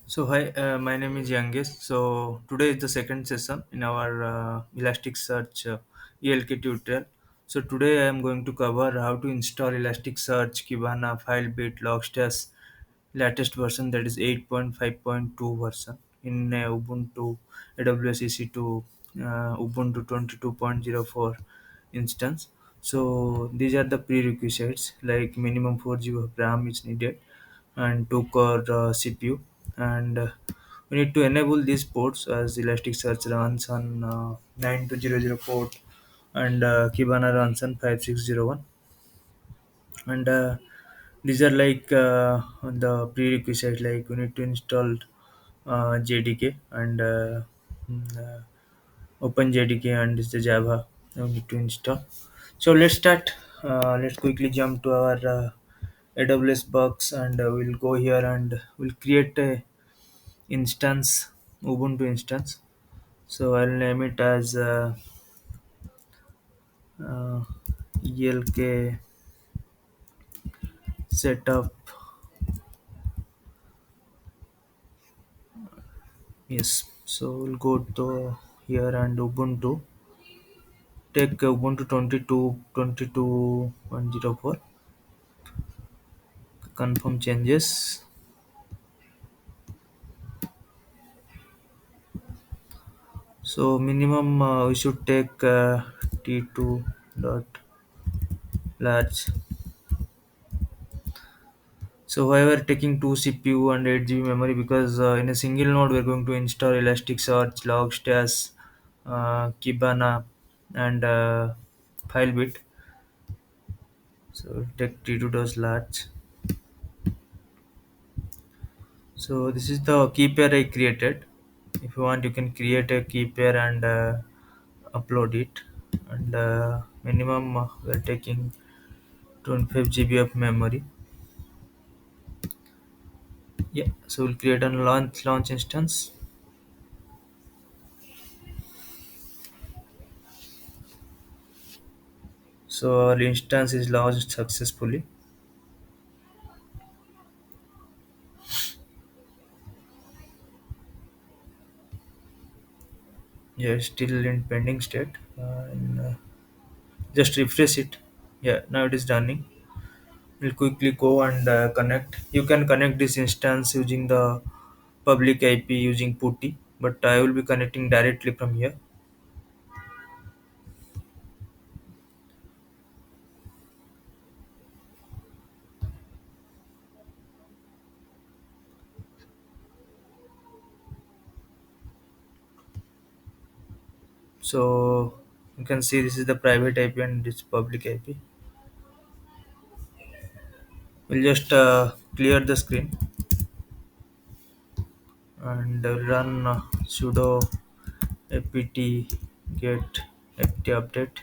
So hi, my name is Yangesh. So today is the second session in our Elasticsearch ELK tutorial. So today I am going to cover how to install Elasticsearch Kibana Filebeat Logstash latest version, that is 8.5.2 version in Ubuntu AWS EC2 Ubuntu 22.04 instance. So these are the prerequisites, like minimum 4 GB of RAM is needed and 2 core CPU, and we need to enable these ports as Elasticsearch runs on 9200 port, and Kibana runs on 5601. And these are like the prerequisite, like we need to install JDK and Open JDK, and this is the Java we need to install. So let's start. Let's quickly jump to our AWS box, and we'll go here and we'll create a instance, Ubuntu instance. So I'll name it as uh, ELK setup. Yes. So we'll go to here and Ubuntu. Take Ubuntu 22.04. Confirm changes. So minimum we should take T2 dot large. So however, taking two CPU and 8 GB memory, because in a single node we're going to install Elasticsearch, Logstash, Kibana, and Filebeat. So take T2 does large. So this is the key pair I created. If you want, you can create a key pair and upload it. And minimum we're taking 25 GB of memory. Yeah. So we'll create a launch instance. So our instance is launched successfully. Yeah, still in pending state. Just refresh it. Yeah, now it is running. We'll quickly go and connect. You can connect this instance using the public IP using putty, but I will be connecting directly from here. So you can see this is the private IP and this public IP. We'll just clear the screen and run sudo apt get apt update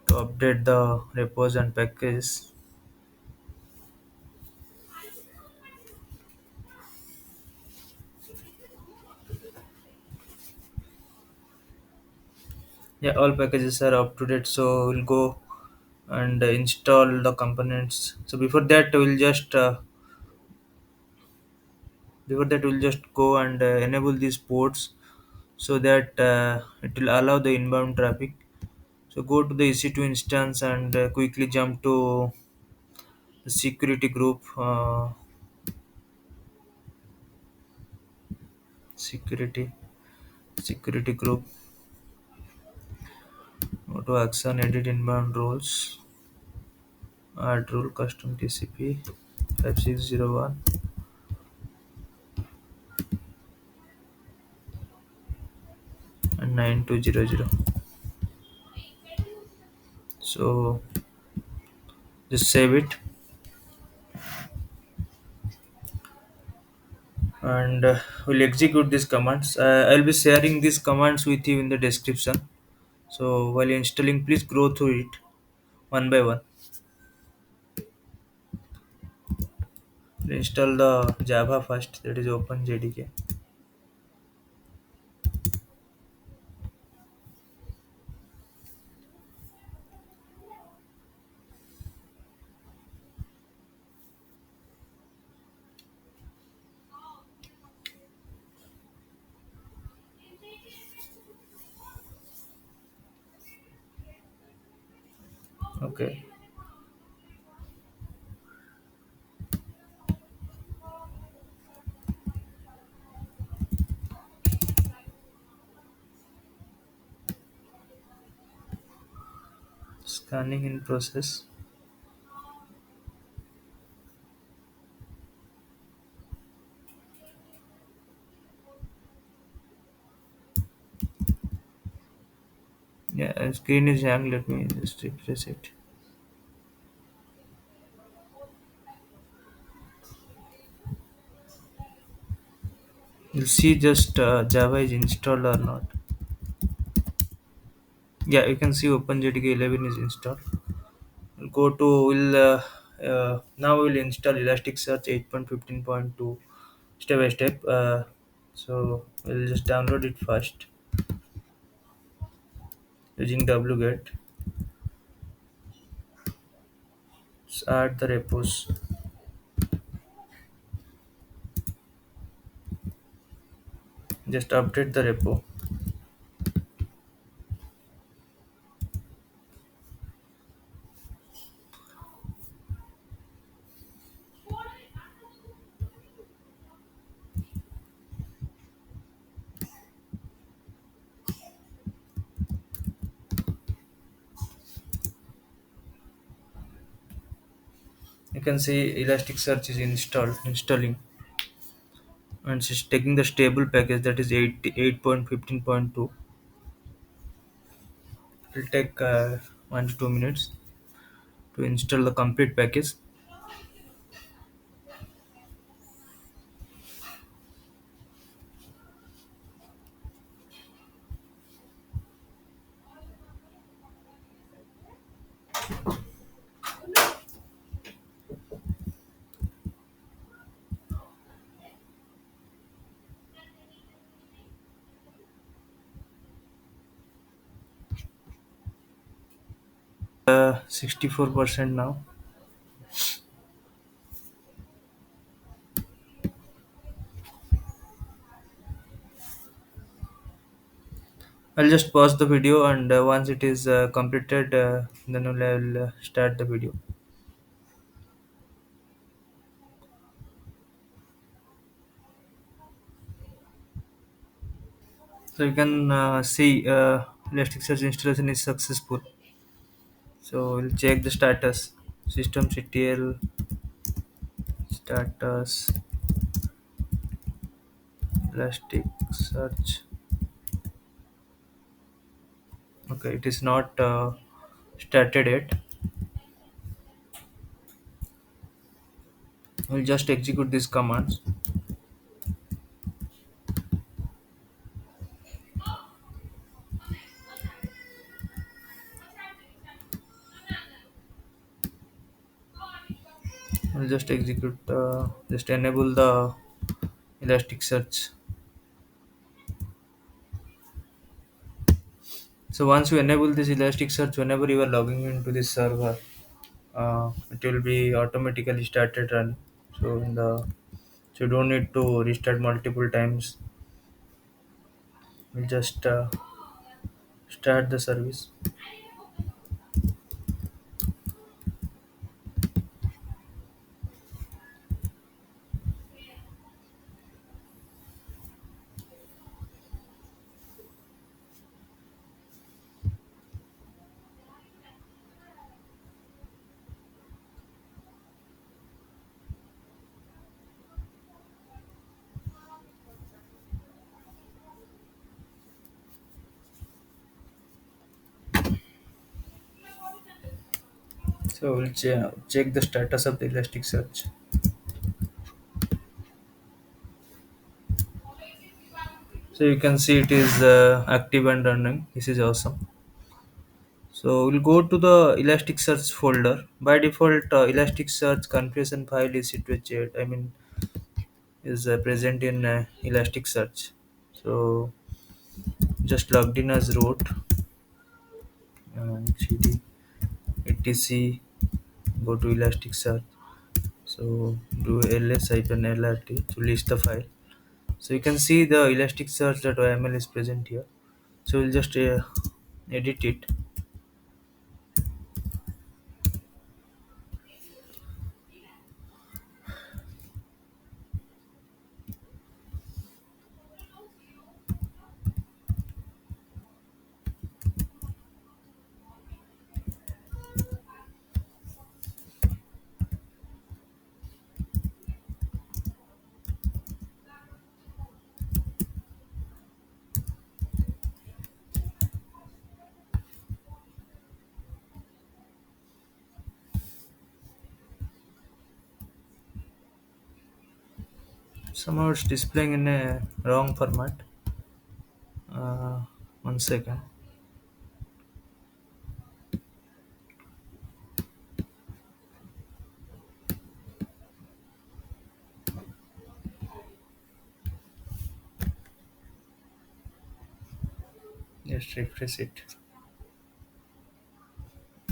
to update the repos and packages. Yeah, all packages are up to date. So we'll go and install the components. So before that we'll just go and enable these ports, so that it will allow the inbound traffic. So go to the EC2 instance and quickly jump to the security group, security security group. Go to action, edit inbound rules, add rule, custom TCP 5601 and 9200. So just save it, and we'll execute these commands. I'll be sharing these commands with you in the description. So while installing, please go through it one by one. Install the Java first, that is Open JDK. Okay. Scanning in process. Yeah, screen is hanged. Let me just refresh it. You'll see just Java is installed or not. Yeah, you can see Open JDK 11 is installed. We'll go to now we'll install Elasticsearch 8.15.2 step by step. So we'll just download it first using wget. Add the repos. Just update the repo. You can see Elasticsearch is installing, and it's taking the stable package that is 8.15.2. It will take 1 to 2 minutes to install the complete package. Uh, 64% now. I'll just pause the video, and once it is completed, then I'll start the video. So you can see Elasticsearch installation is successful. So we'll check the status. Systemctl status Elasticsearch. Okay, it is not started yet. We'll just execute these commands. We'll just execute. Just enable the Elasticsearch. So once you enable this Elasticsearch, whenever you are logging into this server, it will be automatically started run. So you don't need to restart multiple times. We'll just start the service. So we'll check the status of the Elasticsearch. So you can see it is active and running. This is awesome. So we'll go to the Elasticsearch folder. By default, Elasticsearch configuration file is situated. I mean, is present in Elasticsearch. So just logged in as root and cd etc. Go to Elasticsearch. So do ls-lrt to list the file. So you can see the elasticsearch.yml is present here. So we'll just edit it. Somehow it's displaying in a wrong format. Uh, 1 second. Just refresh it.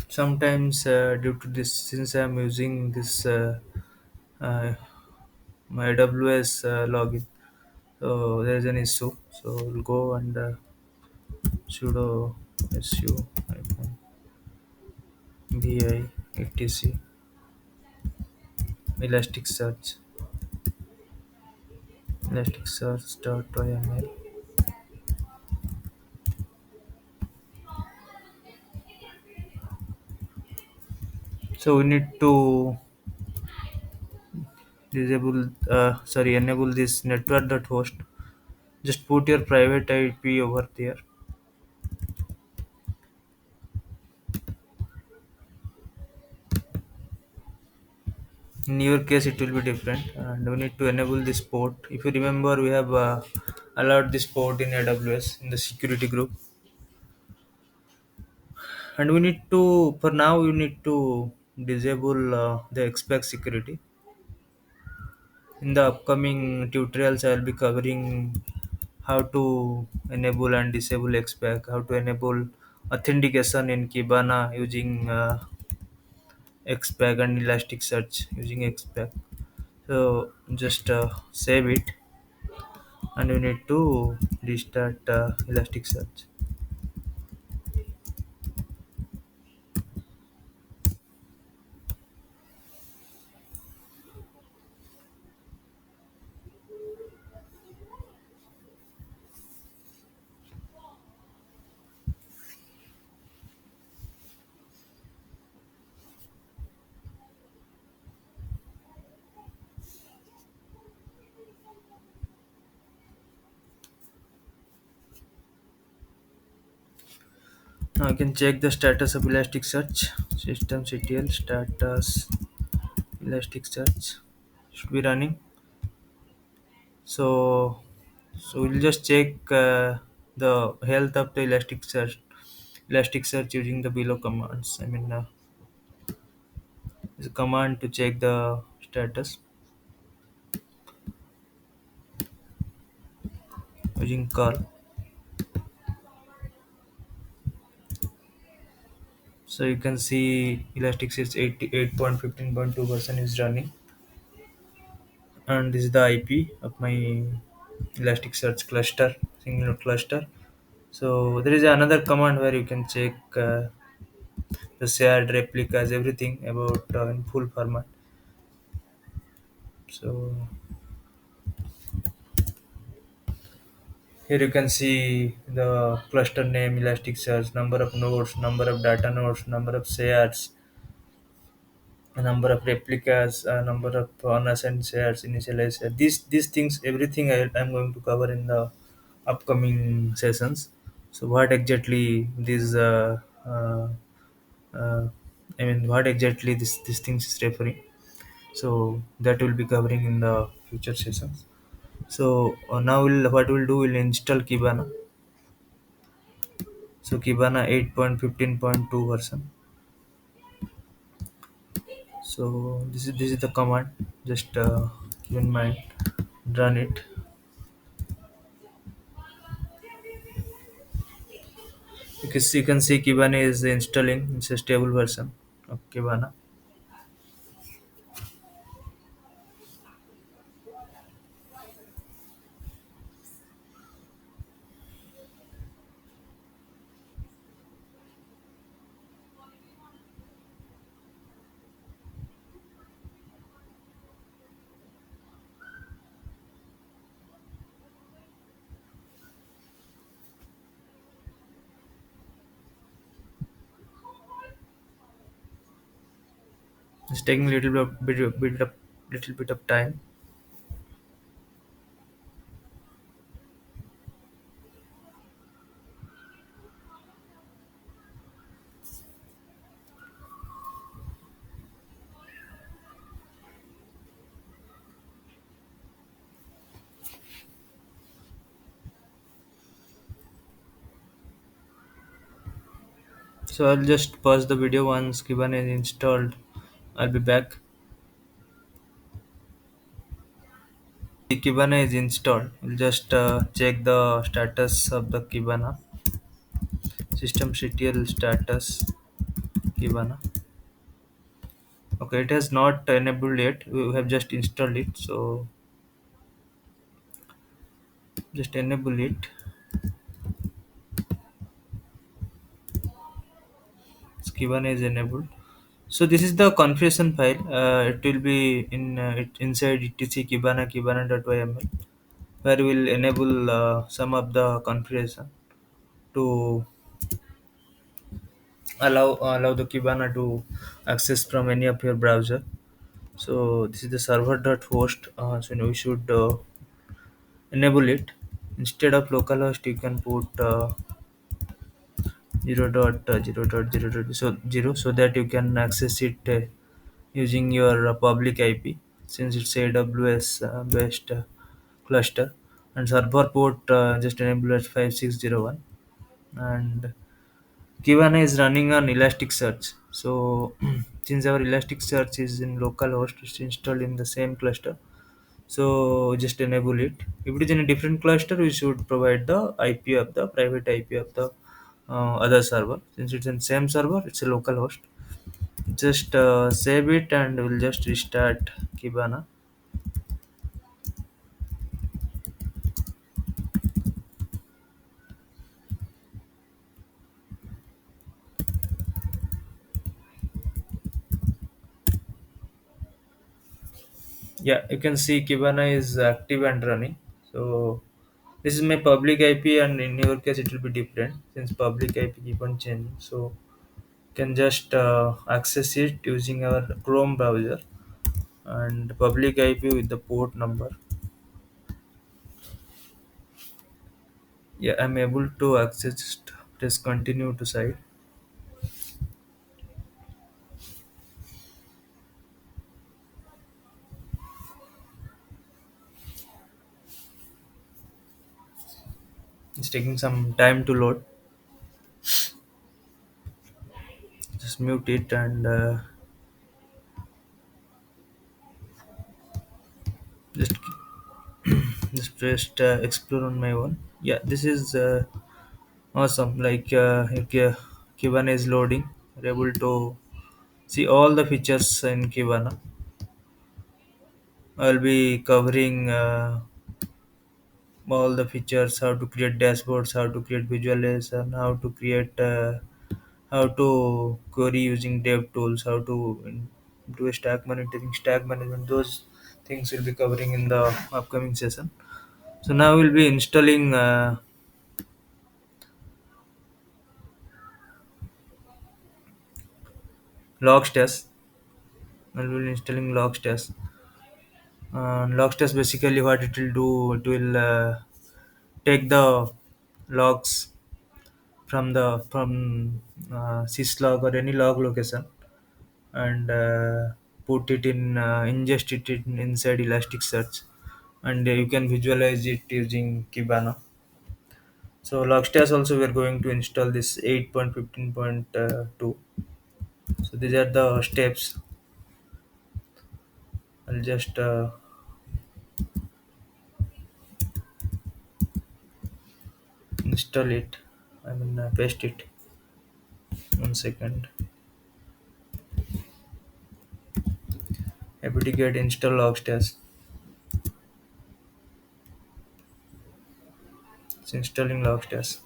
Sometimes due to this, since I'm using this uh, my AWS login, so there's an issue. So we'll go and sudo su hyphen bi etc elasticsearch elasticsearch.yml. So we need to enable this network.host. Just put your private IP over there. In your case, it will be different, and we need to enable this port. If you remember, we have allowed this port in AWS in the security group, and we need to, for now, we need to disable the expect security. In the upcoming tutorials, I will be covering how to enable and disable expect, how to enable authentication in Kibana using expect and Elasticsearch using expect. So just save it, and you need to restart Elasticsearch. Now you can check the status of Elasticsearch. Systemctl status Elasticsearch should be running. So we'll just check the health of the Elasticsearch using the below commands. There's a command to check the status using curl. So you can see Elasticsearch 8.15.2 version is running, and this is the IP of my Elasticsearch cluster, single cluster. So there is another command where you can check the shared replicas, everything about in full format. So here you can see the cluster name, Elasticsearch, number of nodes, number of data nodes, number of shares, a number of replicas, a number of unassigned shares, initialized shares. These things, everything I'm going to cover in the upcoming sessions. So what exactly this uh, what exactly this things is referring. So that will be covering in the future sessions. So now what we'll do, we'll install Kibana. So Kibana 8.15.2 version. So this is the command. Just keep in mind, run it. Because you can see Kibana is installing. It's a stable version of Kibana. It's taking a little bit of time. So I'll just pause the video once Kibana is installed. I'll be back. The Kibana is installed. We'll just check the status of the Kibana. Systemctl status Kibana. Okay, it has not enabled yet. We have just installed it. So just enable it. Kibana is enabled. So this is the configuration file. It will be inside etc kibana.yml, where we'll enable some of the configuration to allow the Kibana to access from any of your browser. So this is the server.host. So we should enable it. Instead of localhost, you can put 0.0.0.0 so 0, so that you can access it using your public IP, since it's AWS based cluster, and server port just enable at 5601. And Kibana is running on Elasticsearch. So since our Elasticsearch is in localhost, it's installed in the same cluster. So just enable it. If it is in a different cluster, we should provide the IP of the private IP of the other server. Since it's in same server, it's a local host. Just save it and we'll just restart Kibana. Yeah, you can see Kibana is active and running. So this is my public IP, and in your case it will be different since public IP keep on changing. So you can just access it using our Chrome browser, and public IP with the port number. Yeah, I'm able to access. Just press continue to site. It's taking some time to load. Just mute it and just just press explore on my own. Yeah, this is awesome. Like Kibana is loading. We're able to see all the features in Kibana. I'll be covering all the features, how to create dashboards, how to create visualization, how to query using dev tools, how to do a stack monitoring, stack management. Those things will be covering in the upcoming session. So now we'll be installing Logstash. We'll be installing Logstash. Logstash, basically what it will do, it will take the logs from syslog or any log location, and put it in ingest it inside Elasticsearch, and you can visualize it using Kibana. So Logstash also we are going to install this 8.15.2. So these are the steps. I'll just install it. I mean paste it. 1 second. Apt-get install Logstash. It's installing Logstash.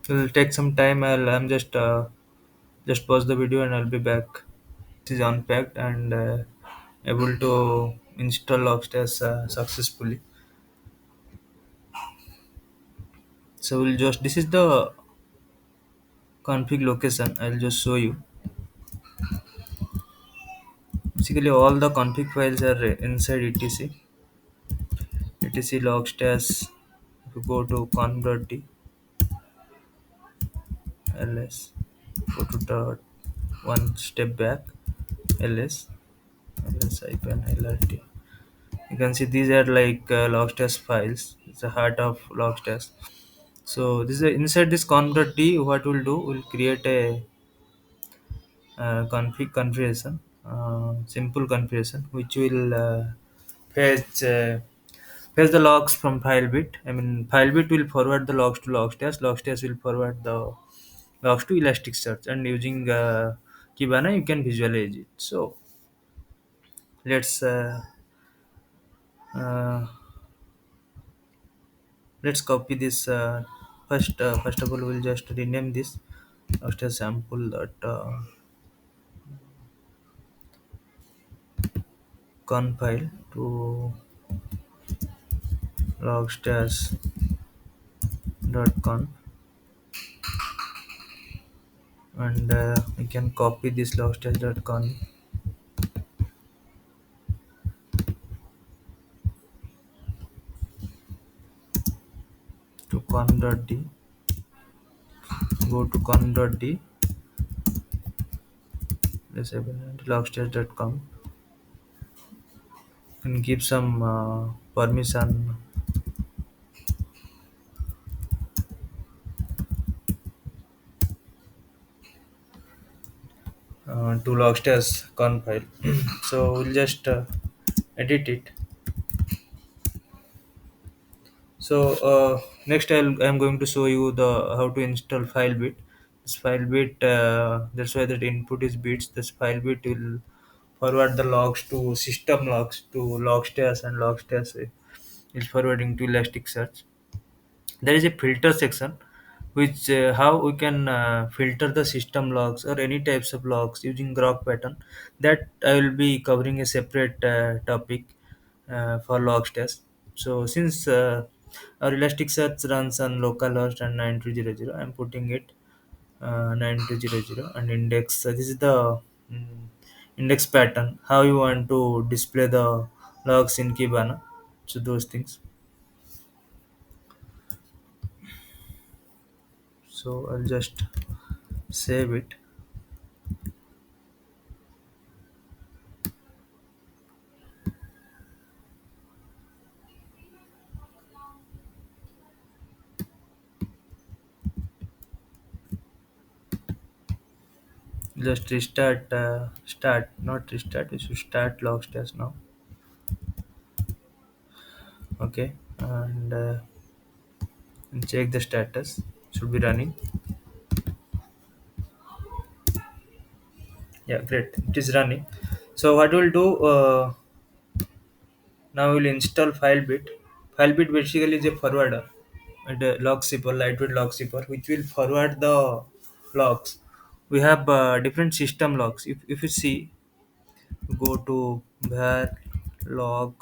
It will take some time. I'm just pause the video and I'll be back. This is unpacked and able to install Logstash successfully. So we'll just this is the config location. I'll just show you. Basically, all the config files are inside etc logstash. If you go to conf.d ls, go to the one step back ls ls hyphen lrt. You can see these are like Logstash files. It's the heart of Logstash. So this is inside this conf.d. What we'll do, we'll create a config configuration, simple configuration, which will fetch fetch the logs from Filebeat. I mean, Filebeat will forward the logs to Logstash. Logstash will forward the logs to Elasticsearch, and using Kibana, you can visualize it. So let's uh, uh, let's copy this. First of all, we'll just rename this Logstash sample dot con file to logstash dot con, and we can copy this logstash dot con to con.d. Go to con.d, let's say logstash.com, and give some permission to logstash con file. So we'll just edit it. So next I'm going to show you the how to install Filebeat. This Filebeat, that's why that input is bits. This Filebeat will forward the logs to system logs to Logstash, and Logstash is forwarding to Elasticsearch. There is a filter section, which how we can filter the system logs or any types of logs using grok pattern. That I will be covering a separate topic for Logstash. So since our Elasticsearch runs on localhost and 9200, I'm putting it 9200 and index. This is the mm, index pattern. How you want to display the logs in Kibana. So those things. So I'll just save it. Just restart, start, not restart. We should start Logstash now. Okay, and check the status. Should be running. Yeah, great. It is running. So what we'll do now? We'll install Filebeat. Filebeat basically is a forwarder, and a log zipper, lightweight log zipper, which will forward the logs. We have different system logs. If you see, go to var log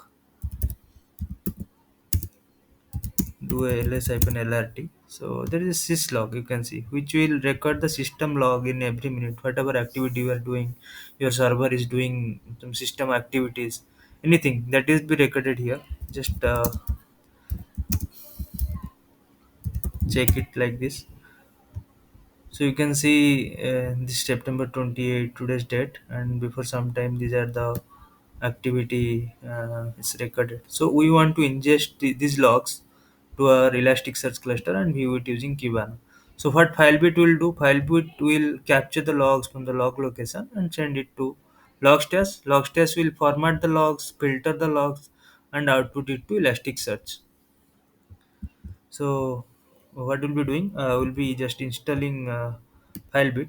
do a ls-lrt. So there is a syslog, you can see, which will record the system log in every minute. Whatever activity you are doing, your server is doing some system activities, anything that is be recorded here. Just check it like this. So you can see this September 28 today's date, and before some time these are the activity is recorded. So we want to ingest these logs to our Elasticsearch cluster and view it using Kibana. So what Filebeat will do, Filebeat will capture the logs from the log location and send it to Logstash. Logstash will format the logs, filter the logs, and output it to Elasticsearch. So what we'll be doing, we'll be just installing Filebeat.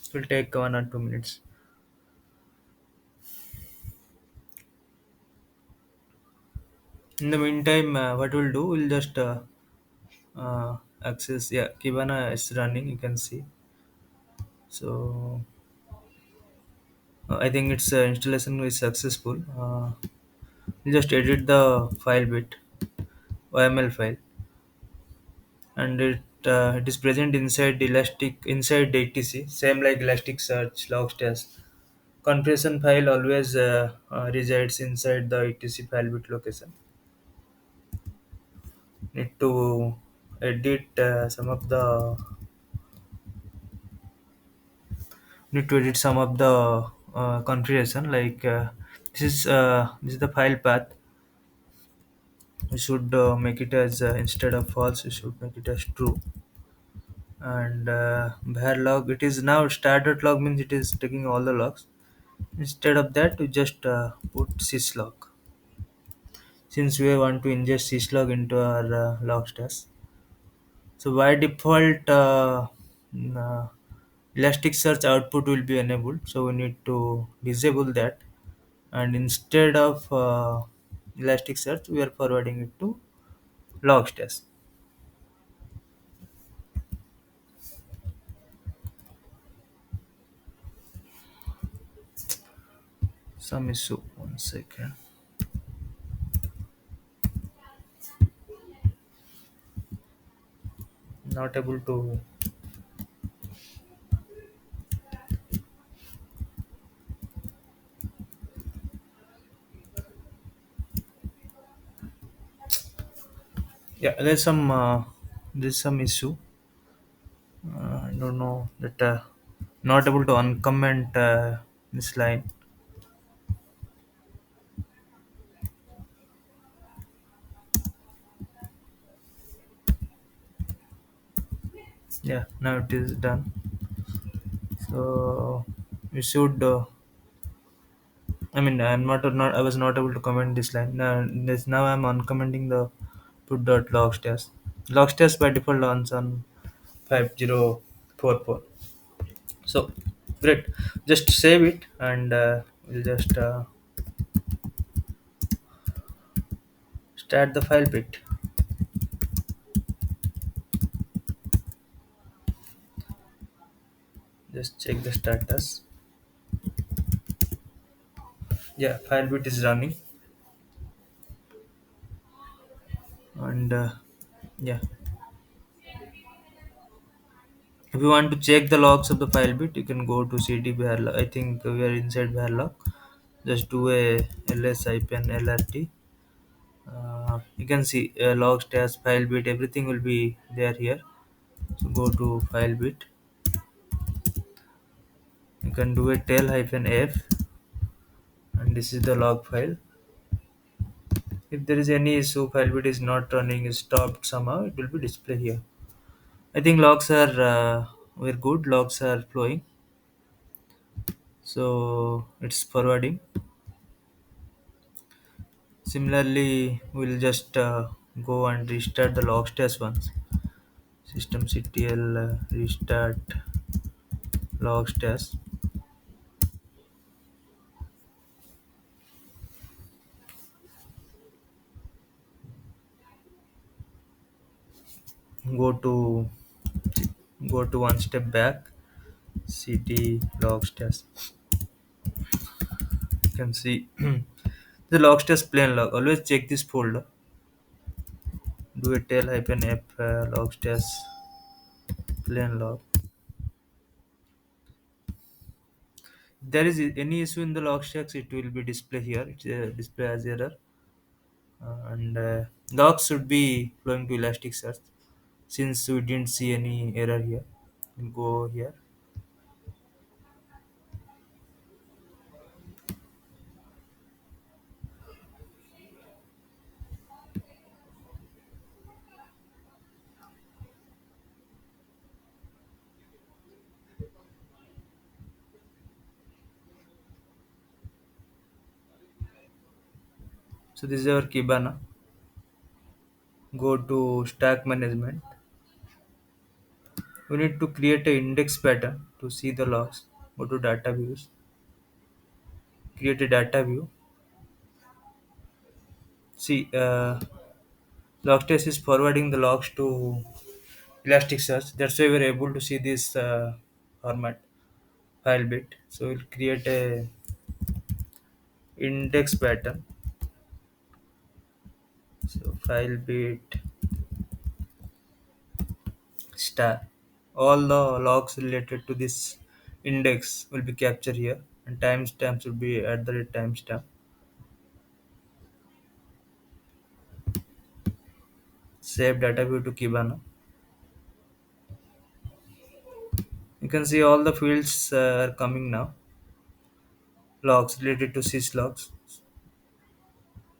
It will take 1 or 2 minutes. In the meantime, what we'll do, we'll just access. Yeah, Kibana is running. You can see. So I think its installation is successful. We'll just edit the file bit, YML file, and it is present inside inside the etc. Same like Elasticsearch, Logstash. Configuration file always resides inside the etc file bit location. Need to edit some of the configuration, like this is the file path. We should make it as instead of false we should make it as true. And var log, it is now started log, means it is taking all the logs. Instead of that we just put syslog, since we want to ingest syslog into our log stash. So by default, uh, Elasticsearch output will be enabled, so we need to disable that. And instead of Elasticsearch, we are forwarding it to Logstash. Some issue. One second. Not able to. Yeah, there's some issue. I don't know that not able to uncomment this line. Yeah, now it is done. So we should. I mean, not. I was not able to comment this line. Now I'm uncommenting the put.logstash. Logstash by default runs on 5044. So great. Just save it and we'll just start the file bit. Just check the status. Yeah, file bit is running. And yeah, if you want to check the logs of the file bit, you can go to cd var. I think we are inside var. Just do a ls hyphen lrt. You can see log stash file bit, everything will be there here. So go to file bit. You can do a tail hyphen f, and this is the log file. If there is any issue, file bit is not running, is stopped somehow, it will be displayed here. I think logs are we're good. Logs are flowing, so it's forwarding. Similarly, we'll just go and restart the logstash once. Systemctl restart logstash. Go to one step back. Cd logstash. You can see the logstash plain log. Always check this folder. Do a tail hyphen f logstash plain log. If there is any issue in the logstash, it will be display here. It's display as error. And logs should be flowing to Elasticsearch. Since we didn't see any error here, we'll go here. So this is our Kibana. Go to stack management. We need to create an index pattern to see the logs. Go to data views. Create a data view. See, Logstash is forwarding the logs to Elasticsearch. That's why we're able to see this format file bit. So we'll create a index pattern. So file bit star. All the logs related to this index will be captured here, and timestamps will be at the rate timestamp. Save data view to Kibana. You can see all the fields are coming now. Logs related to syslogs.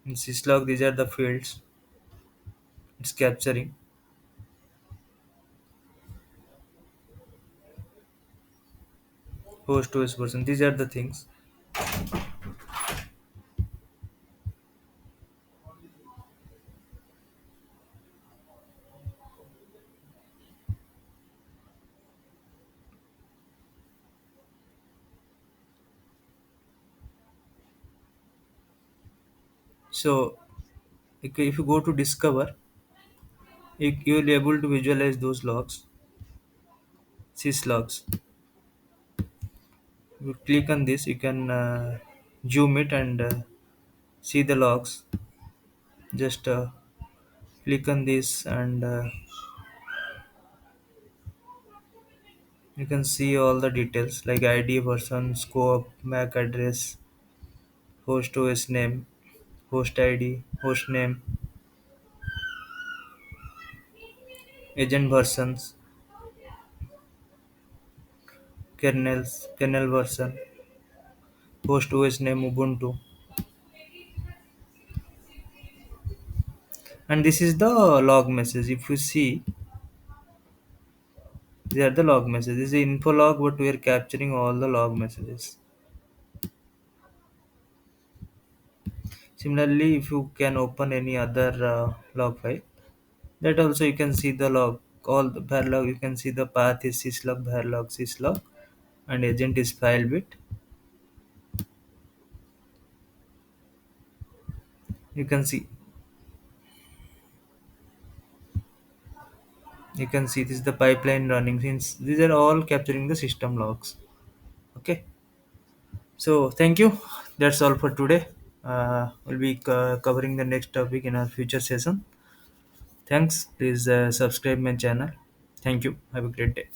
In syslog, these are the fields it's capturing. Host OS version. These are the things. So if you go to discover, you will be able to visualize those logs, syslogs. You click on this, you can zoom it and see the logs. Just click on this and you can see all the details like ID, version, scope, MAC address, host OS name, host ID, host name, agent versions, kernel version, host OS name Ubuntu, and this is the log message. If you see, these are the log messages. This is the info log, but we are capturing all the log messages. Similarly, if you can open any other log file, that also you can see the log, all the var log. You can see the path is syslog, var log, syslog, and agent is Filebeat. You can see, this is the pipeline running. Since these are all capturing the system logs. Okay, so thank you. That's all for today. We'll be covering the next topic in our future session. Thanks. Please subscribe my channel. Thank you. Have a great day.